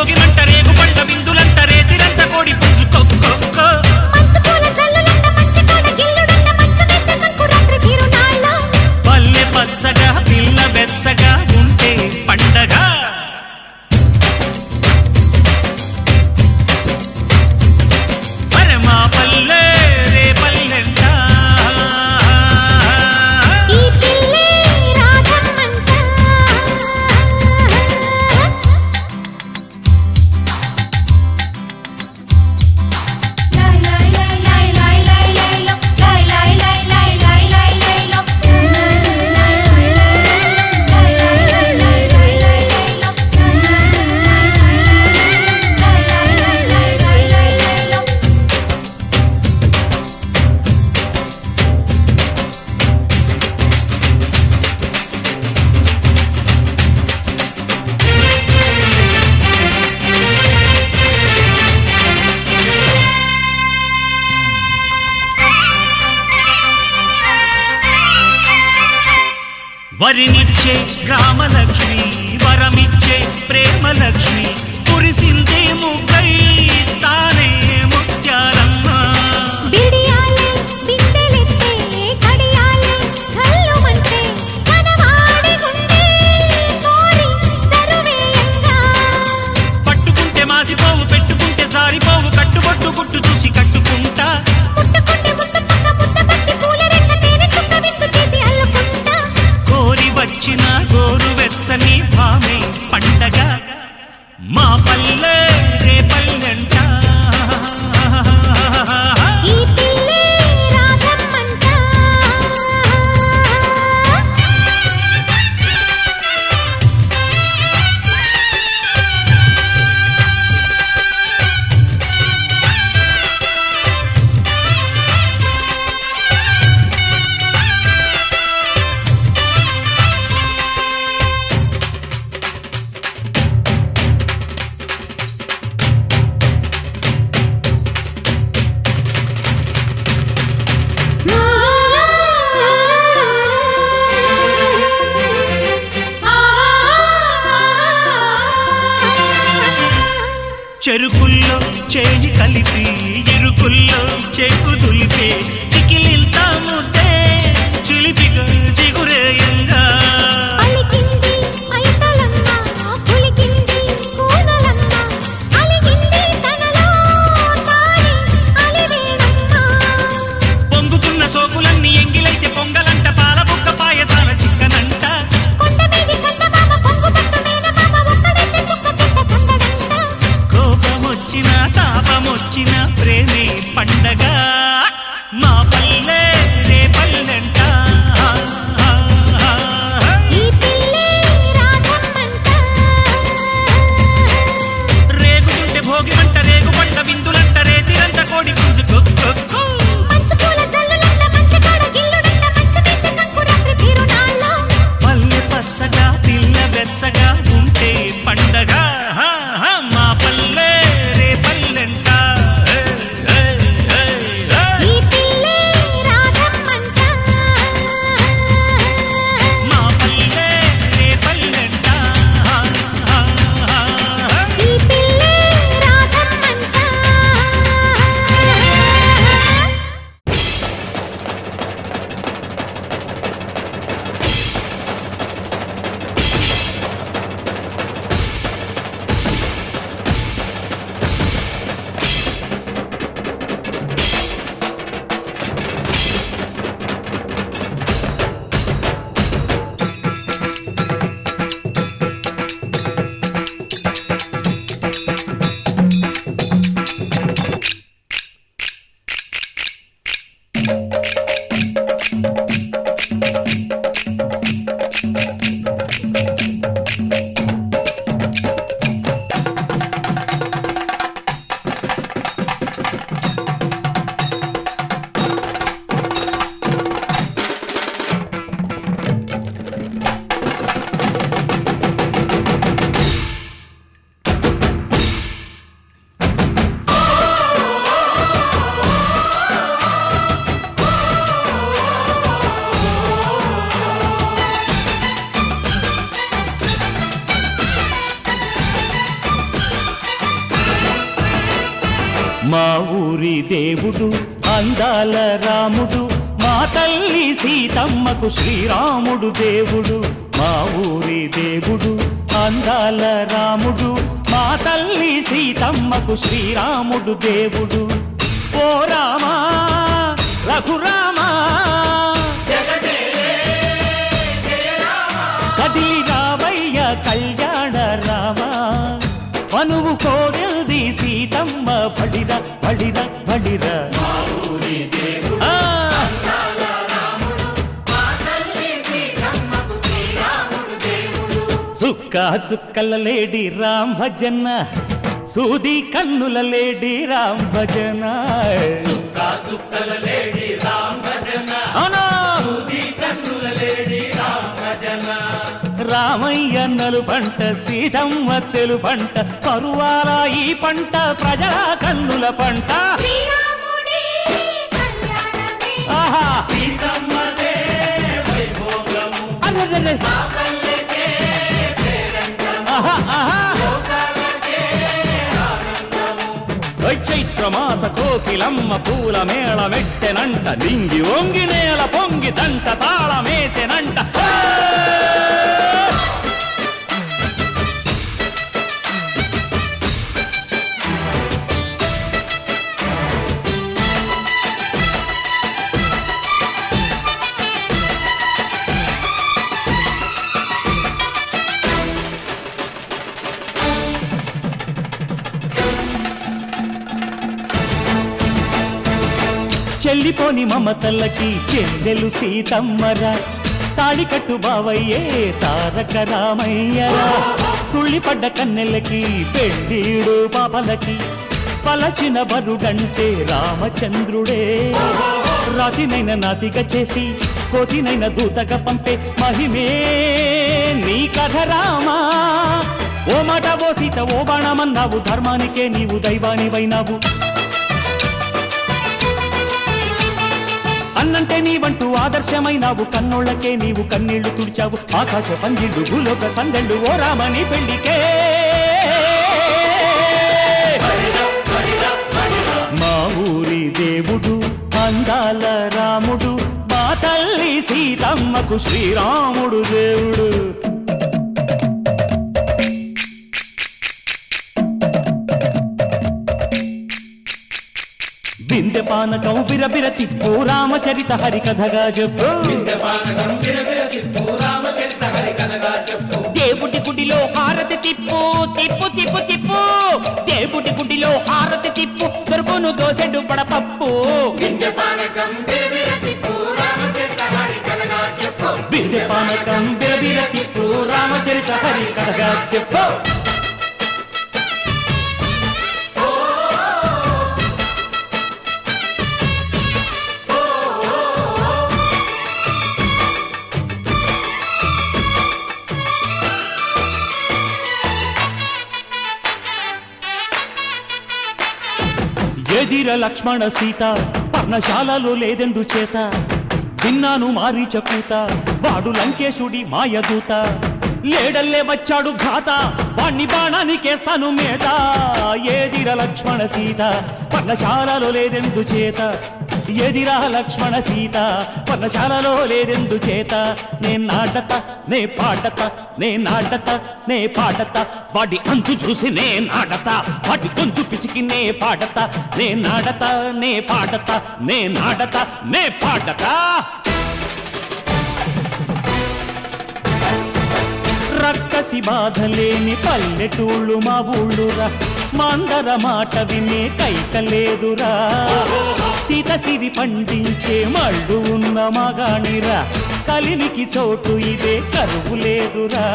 భోగి మంట రేగు పంట విందులంట రేతిరంత కోడి పుంజు కొక్కో పల్లె పచ్చగా పిల్ల బెచ్చగా ఉంటే పండగ మా పల్లె రే పల్లెంట వరినిచ్చే గ్రామలక్ష్మి వరమిచ్చే ప్రేమలక్ష్మి కురిసిందే ముగ్గై తానే ముత్యాలమ్మ పట్టుకుంటే మాసిపోవు పెట్టుకుంటే జారిపోవు కట్టుబొట్టు గుట్టు చూసి కట్టుకుంటా వచ్చిన గోరు వెచ్చని భామే పండగ మా పల్లె రే పల్లెంట చెరుకుల్లో చేయి కలిపి ఇరుకుల్లో చెక్కు దులిపే చికిలింతా ముద్దే చిలిపిగా చిగురేయంగా పొంగుతున్న సోకులన్నీ ఎంగిలైతే పొంగలంట పాలబుక్క పాయసాల చిక్కనంట కోపమొచ్చిన తాపమొచ్చిన ప్రేమే పండగ మా పల్లె రే పల్లెంట రేగుకుంటే భోగి మంట రేగు పంట విందులంట రేతిరంత కోడి పుంజు కొక్కో పల్లె పచ్చగా పిల్ల బెచ్చగా ఉంటే పండగ మా పల్లె రే పల్లెంట మా ఊరి దేవుడు అందాల రాముడు మా తల్లి సీతమ్మకు శ్రీరాముడు దేవుడు మా ఊరి దేవుడు అందాల రాముడు మా తల్లి సీతమ్మకు శ్రీరాముడు దేవుడు ఓ రామా రఘురామా కదిలి రావయ్య కళ్యాణ రామా మనువు కోగెల్ది సీతమ్మ బడిర బడిర బడిర చుక్క చుక్కల లేడి రామ్ భజన సూది కన్నుల లేడి రామ్ భజన చుక్కల లేడి రామ్ భజన సూది కన్నుల లేడి రామ్ భజన రామయ్య నలు పంట సీతమ్మ తెలు పంట కరువాల ఈ పంట ప్రజల కన్నుల పంట ఆహా సీతమ్మదే వైభోగము అరెరెరె. ఆహా ఆహా చైత్రమాస కోకిలమ్మ పూల మేళ మెట్టెనంట నింగి ఒంగి నేల పొంగి జంట తాళమేసెనంట చెల్లిపోని మమతల్లకి చెల్లెలు సీతమ్మరా తాళికట్టు బావయ్యే తారక రామయ్యరా తుళ్ళిపడ్డ కన్నెలకి పెళ్ళీడు పాపలకి పలచిన బరుడంటే రామచంద్రుడే రాతినైన నాతిగా చేసి కోతినైన దూతగా పంపే మహిమే నీ కథ రామా ఓ మాట ఓ సీత ఓ బాణమన్నావు ధర్మానికే నీవు దైవానివైనావు అన్నంటే నీవంటూ ఆదర్శమైనావు కన్నోళ్ళకే నీవు కన్నీళ్లు తుడిచావు ఆకాశ పందిళ్ళు భూలోక సందళ్ళు ఓ రామని పెళ్లికే మా ఊరి దేవుడు అందాల రాముడు మా తల్లి సీతమ్మకు శ్రీరాముడు దేవుడు బిందె పానకం బిరబిర తిప్పు రామచరిత హరికథగా చెప్పు దేవుడి గుడిలో హారతి తిప్పు తిప్పు తిప్పు తిప్పు దేవుడి గుడిలో హారతి తిప్పు దొరుకును దోసెడు పడపప్పు బిందె పానకం బిరబిర తిప్పు రామచరిత హరికథగా చెప్పు ఎదిర లక్ష్మణ సీత పర్ణశాలలో లేదెందు చేత విన్నాను మారీచ కూత వాడు లంకేశుడి మాయదూత లేడల్లే వచ్చాడు ఘాత వాణ్ణి బాణానికేస్తాను మేత ఎదిర లక్ష్మణ సీత పర్ణశాలలో లేదెందు చేత ఎదిరా లక్ష్మణ సీత పర్ణశాలలో లేదెందు చేత నే నాటత నే పాడత నే నాటత నే పాడత వాడి అంతు చూసి నే నాడత వాడి గొంతు పిసికి నే పాడత నే నాడత నే పాడత నే నాడత నే పాడత రక్కసి బాధలేని పల్లెటూళ్ళు మా ఊళ్ళురా మాందర మాట వినే కైకలేదురా సీత సిరి పండించే మళ్ళు ఉన్న మగాణిరా కలినికి చోటు ఇదే కరువు లేదురా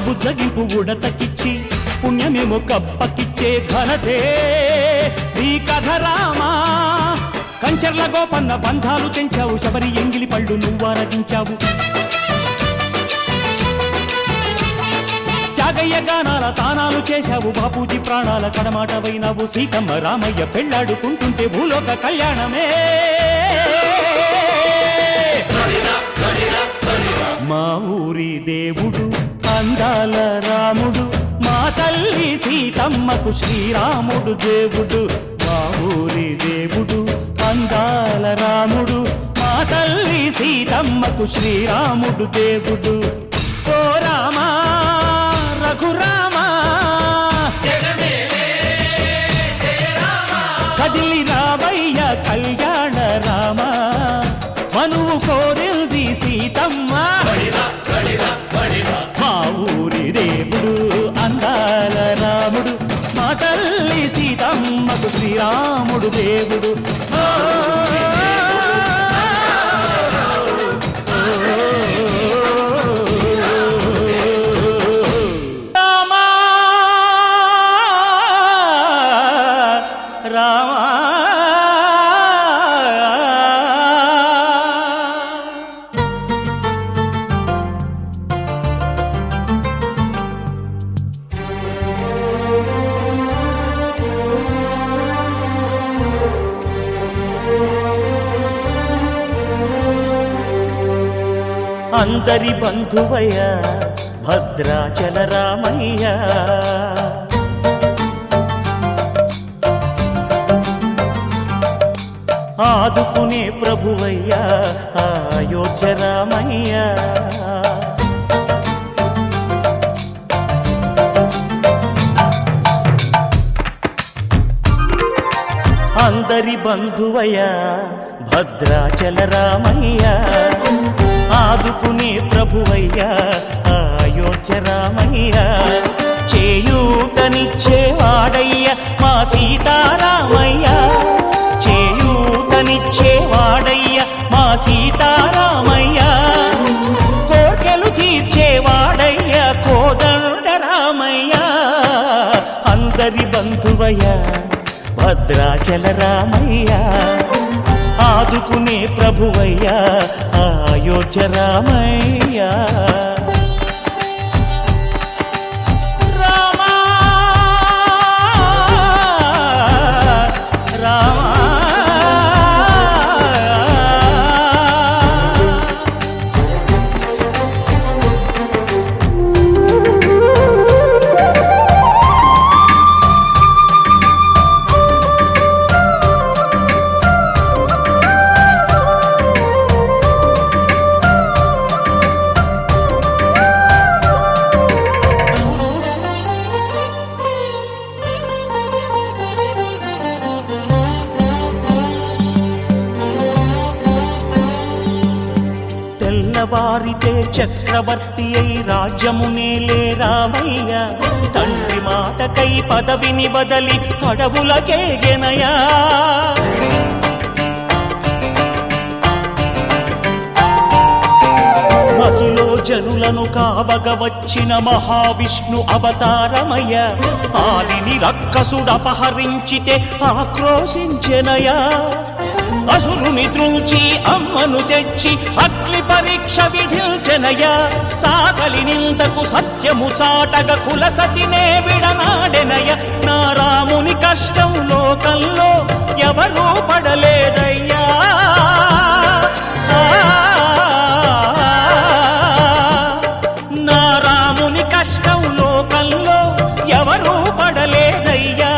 బుజ్జగింపు ఉడతకిచ్చి పుణ్యమేమో కప్పకిచ్చే ఘనతే ఈ కథ రామా కంచర్ల గోపన్న బంధాలు తెంచావు శబరి ఎంగిలి పళ్ళు నువ్వారగించావు త్యాగయ్య గానాల తానాలు చేశావు బాపూజీ ప్రాణాల కడమాటవైనావు సీతమ్మ రామయ్య పెళ్ళాడుకుంటుంటే భూలోక కళ్యాణమే మా ఊరి దేవుడు అందాల రాముడు మా తల్లి సీతమ్మకు శ్రీరాముడు దేవుడు ఊరి దేవుడు అందాల రాముడు మా తల్లి సీతమ్మకు శ్రీరాముడు దేవుడు ఓ రామా రఘురామా కదిలి రావయ్య కళ్యాణ రామ మనువు కోరింది సీతమ్మ మా ఊరి దేవుడు అందాల రాముడు మా తల్లి సీతమ్మకు శ్రీరాముడు దేవుడు రామా రామా అందరి బంధువయ్య భద్రాచల రామయ్య ఆదుకునే ప్రభువయ్య అయోధ్య రామయ్య అందరి బంధువయ్య భద్రాచల రామయ్య ఆదుకునే ప్రభువయ్య అయోధ్య రామయ్య చేయూతనిచ్చేవాడయ్య మా సీతారామయ్య చేయూతనిచ్చేవాడయ్య మా సీతారామయ్య కోర్కెలు తీర్చేవాడయ్య కోదండ రామయ్య అందరి బంధువయ్య భద్రాచల రామయ్య ఆదుకునే ప్రభువయ్య అయోధ్య రామయ్య రామా రామా తెల్లవారితే చక్రవర్తి అయి రాజ్యమునేలే రామయ్య తండ్రి మాటకై పదవిని బదలి అడవులకేగెనయా మహిలో జనులను కావగ వచ్చిన మహావిష్ణు అవతారమయ్య ఆలిని రక్కసుడపహరించితే ఆక్రోశించెనయా అసురుని త్రుంచి అమ్మను తెచ్చి అగ్ని పరీక్ష విధించెనయ సాగలి నిందకు సత్యము చాటగ కులసతినే విడనాడెనయ నా రాముని కష్టం లోకంలో ఎవరూ పడలేదయ్యా నా రాముని కష్టం లోకంలో ఎవరూ పడలేదయ్యా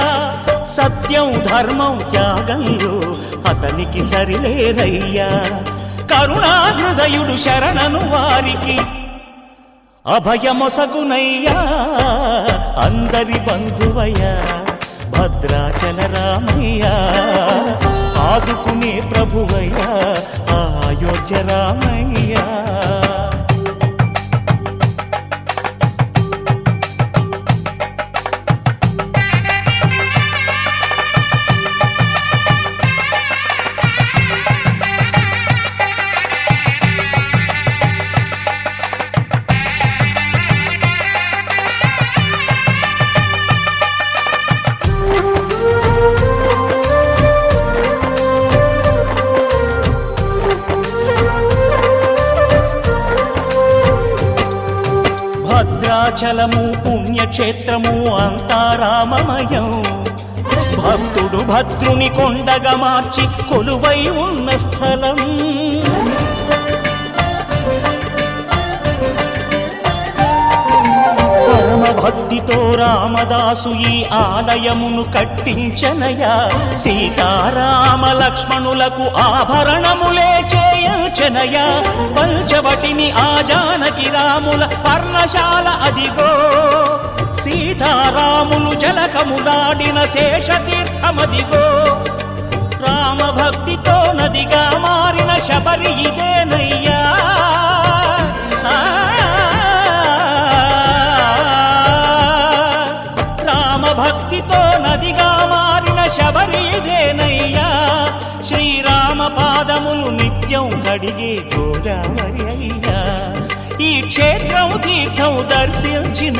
సత్యం ధర్మం త్యాగంలో అతనికి సరిలేరయ్యా కరుణాహృదయుడు శరణను వారికి అభయమొసగునయ్యా అందరి బంధువయ్య భద్రాచల రామయ్య ఆదుకునే ప్రభువయ్య అయోధ్య రామయ్య భద్రాచలము పుణ్యక్షేత్రము అంతా రామమయం భక్తుడు భద్రుని కొండగా మార్చి కొలువై ఉన్న స్థలం పరమ భక్తితో రామదాసు ఈ ఆలయమును కట్టించనయా. సీతారామ లక్ష్మణులకు ఆభరణములే చేయించనయా. పంచవటిని ఆ జానకి రాముల పర్ణశాల అదిగో. సీతారాములు జలకములాడిన శేషతీర్థమదిగో. రామ భక్తితో నదిగా మారిన శబరి ఇదేనయ్యా. రామ భక్తితో నదిగా మారిన శబరి ఇదేనయ్యా. శ్రీరామ పాదములు నిత్యం కడిగే గోదావరి అయ్యా. ఈ క్షేత్రం తీర్థం దర్శించిన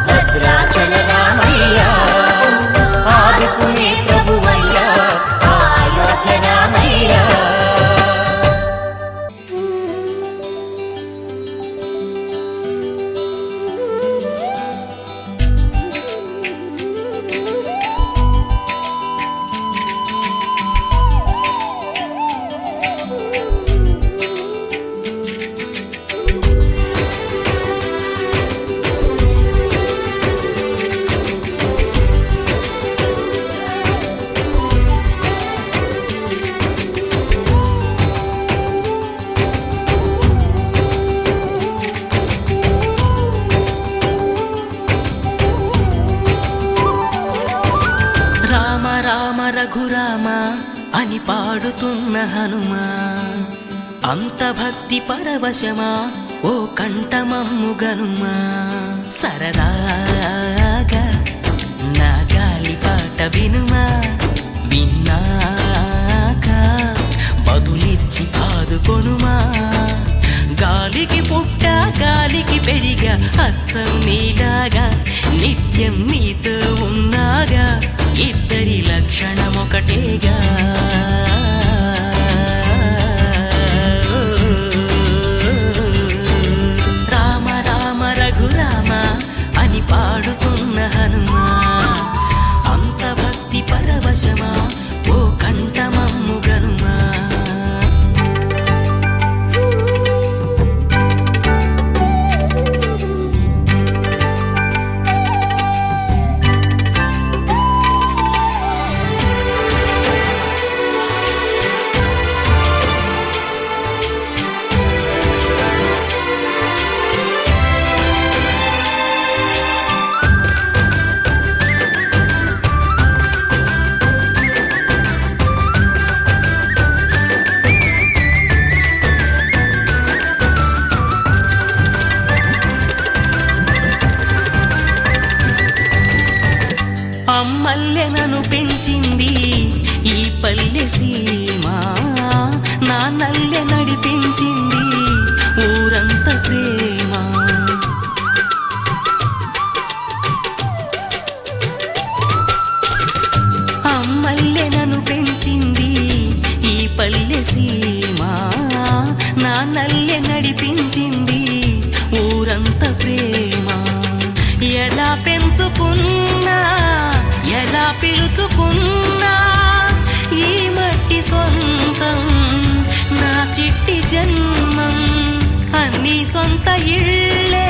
భద్రాచల రామయ్య, ఆదుకునే ప్రభువయ్య, అయోధ్య రామయ్య. రఘురామ అని పాడుతున్న హనుమా, అంత భక్తి పరవశమా ఓ కంఠమమ్ము గనుమా. సరదాగా నా గాలి పాట వినుమా, విన్నాక బదులిచ్చి ఆదుకొనుమా. గాలికి పుట్ట గాలికి పెరిగా అచ్చం నీలాగా, నిత్యం నీతో ఉన్నాగా, ఇద్దరి లక్షణం ఒకటేగా. రామ రామ రఘురామ అని పాడుతున్న హనుమా, అంత భక్తి పరవశమా ఓ కంఠమమ్ము గనుమా. అమ్మల్లె నన్ను పెంచింది ఈ పల్లె సీమ, నాన్నల్లె నడిపించింది ఊరంత ప్రేమ. అమ్మల్లె నన్ను పెంచింది ఈ పల్లె సీమ, నాన్నల్లె నడిపించింది ఊరంత ప్రేమ. ఎలా పెంచుకున్నా ఎలా పిలుచుకున్నా ఈ మట్టి సొంతం నా చిట్టి జన్మం. అన్ని సొంత ఇళ్ళే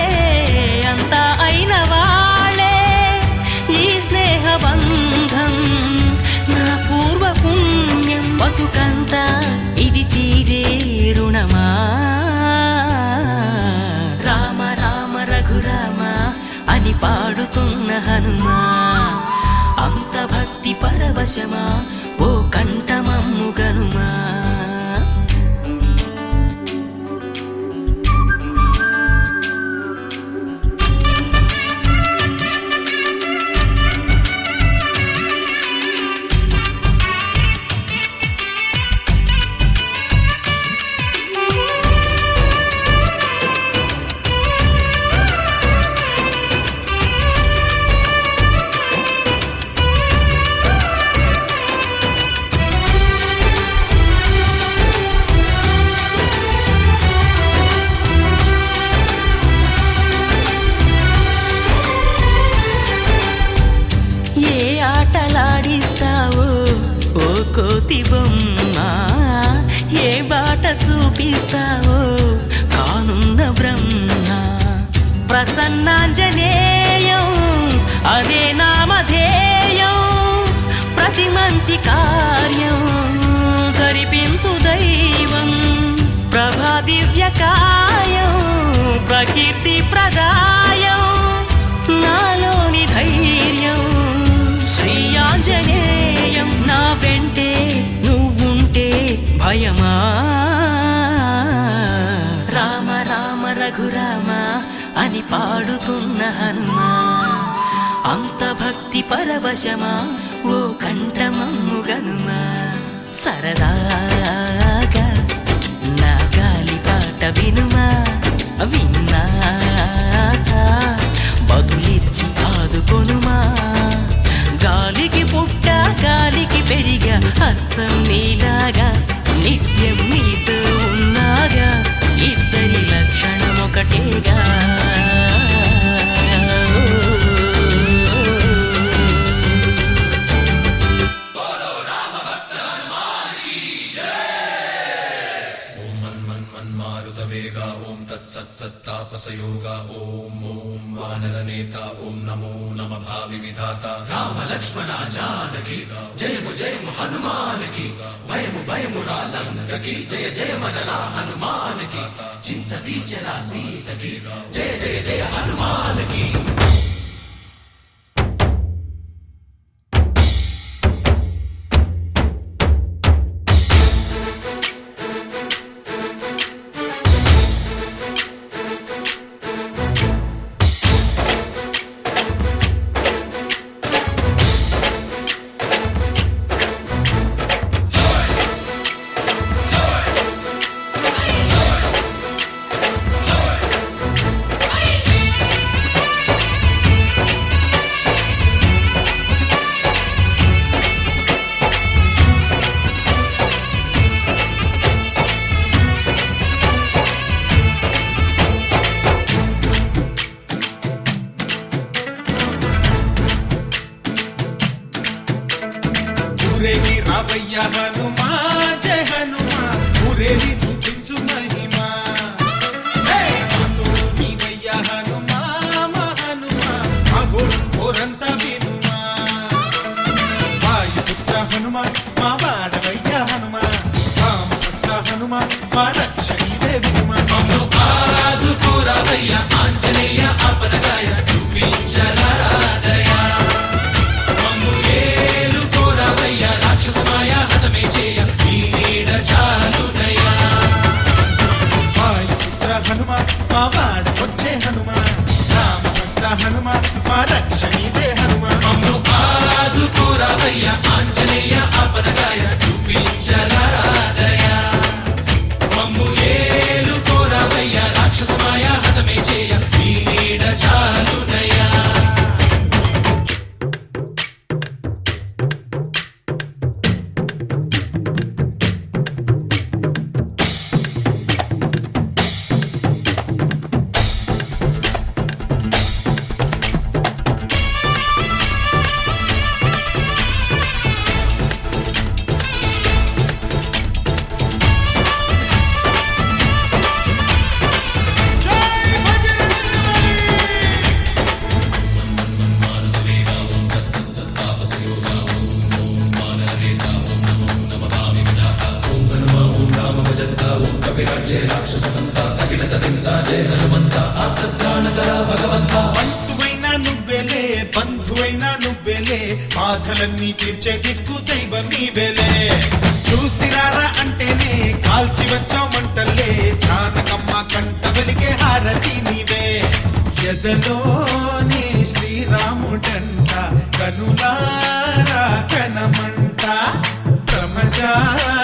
అంతా అయిన వాళ్ళే ఈ స్నేహ బంధం నా పూర్వ పుణ్యం. బతుకంతా ఇది తీరే రుణమా. రామ రామ రఘురామ అని పాడుతున్న హనుమా, అంత భక్తి పరవశమా ఓ కంఠమమ్ము గనుమా. కోతి బొమ్మ ఏ బాట చూపిస్తావో కానున్న బ్రహ్మ ప్రసన్నాంజనేయం అనే నామధేయం ప్రతి మంచి కార్యం జరిపించు దైవం ప్రభా దివ్యకాయం ప్రకీర్తి ప్రదాయం నాలోని ధైర్యం శ్రీ ఆంజనేయం నా వెంటే నువ్వుంటే భయమా రామ రామ రఘురామ అని పాడుతున్న హనుమా అంత భక్తి పరవశమా ఓ కంఠమమ్ము గనుమా సరదాగా నా గాలి పాట వినుమా విన్నాక బదులిచ్చి ఆదుకొనుమా గాలికి పుట్ట గాలికి పెరిగా అచ్చం నీలాగా నిత్యం నీతో ఉన్నాగా ఇద్దరి లక్షణం ఒకటేగా ఓం తత్సత్తాపసయోగా ఓం ఓం వానరనేత ఓం నమో నమ భావి విధాత రామ లక్ష్మణ జానకి జయము జయము హనుమానకి భయము భయము రాలంకకి జయ జయ మనరా హనుమానకి చింత తీర్చరా సీతకి జయ జయ జయ హనుమానకి ఊరేగి రావయ్య హనుమా జయ హనుమా ఊరేగి చూపించు మహిమా నీవయ్య హనుమా మా హనుమా మా గోడు కోరంత వినుమా వాయుపుత్ర హనుమా మా వాడవయ్య హనుమా రామపుత్ర హనుమా మా రక్షణీదే వినుమా మమ్ము ఆదుకోరావయ్య ఆంజనేయ ఆపదగాయ చూపించరాదయ మమ్ము ఏలుకోరావయ్య రాక్షసమాయ హతమే చేయ నీ నీడ చాలునయ్యా వాయుపుత్ర హనుమా మా వాడకొచ్చే హనుమా రామభక్త హనుమా మా రక్షణీదే హనుమా మమ్ము ఆదుకోరావయ్య ఆంజనేయ ఆపదగాయ చూపించరాదయ మమ్ము ఏలుకోరావయ్య రాక్షసమాయ హతమే చేయ నీ నీడ చాలునయ్యా బంధువైనా నువ్వెలే బంధువైనా నువ్వెలే బాధలన్నీ తీర్చే దిక్కు దైవం నీవెలే చూసిరారా అంటేనే కాల్చి వచ్చామంటలే జానకమ్మ కంట వెలిగే హారతి నీవే ఎదలోనే శ్రీరాముడంట కనులారా కనమంట బ్రహ్మచారి